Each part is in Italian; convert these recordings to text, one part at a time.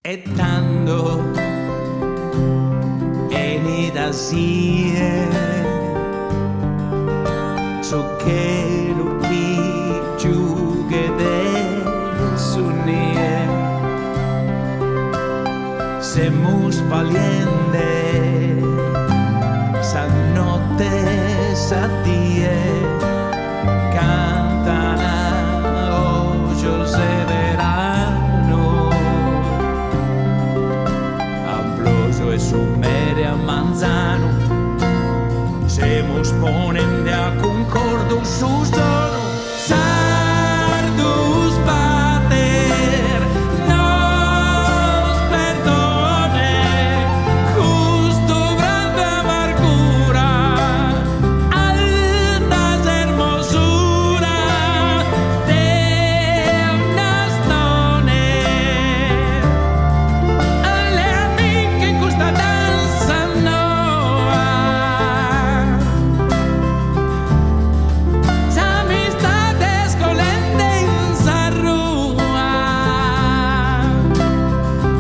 Estando en Idasie, so que lo que giughe sunie, semus valiente, sa notte sa die, cantana o José Verano, Ambroso e su mere a Manzano, semus ponende a concordo su sono, sardus pater, nos perdone, justo grande amargura, altas hermosura, Deus done, alle amiche in questa danza noa. Amistades colende in sarrua,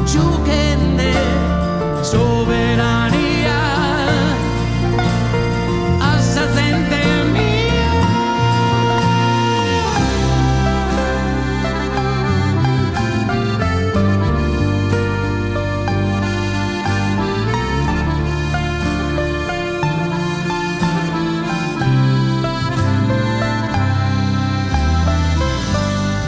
giugende soberania, assa gente mia.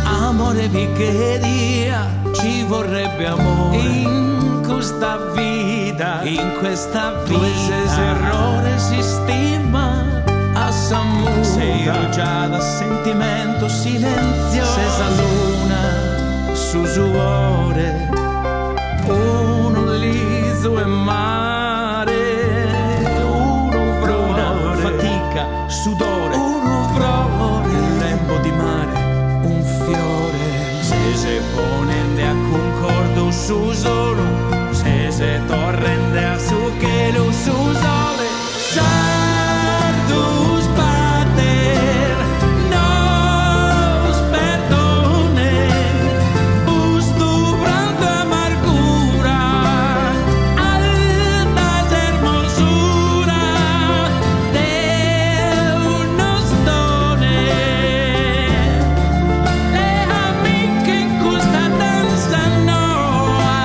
Amore di che dia ci vorrebbe amore in questa vita, se errore si stima a Samuda, sei già da sentimento silenzioso, se sa luna su suore, uno liso e mare, uno vrone, fatica, sudore, uno vrone, il lembo di mare, un fiore, se ponende a concordo su solo, se torrende a su che lo su sole, sardus pater, nos perdone, busto brando amargura, altas hermosura, Deus nos done. Le amiche in questa danza noa,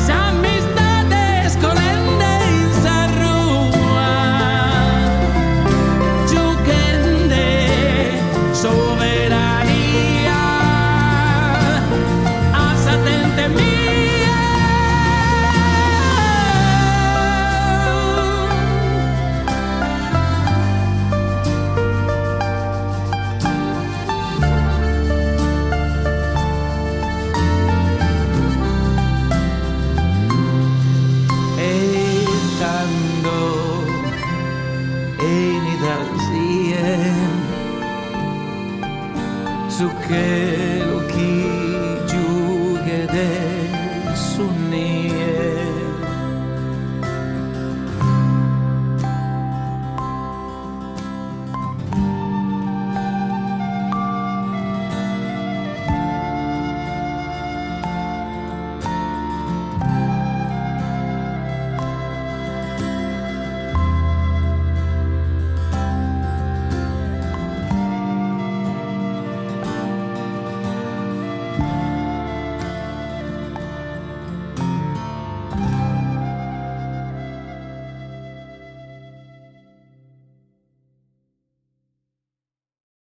s'amistades colende in sarrua, giugende soverania, assa gente mia. Estando en Idasie, su que lo que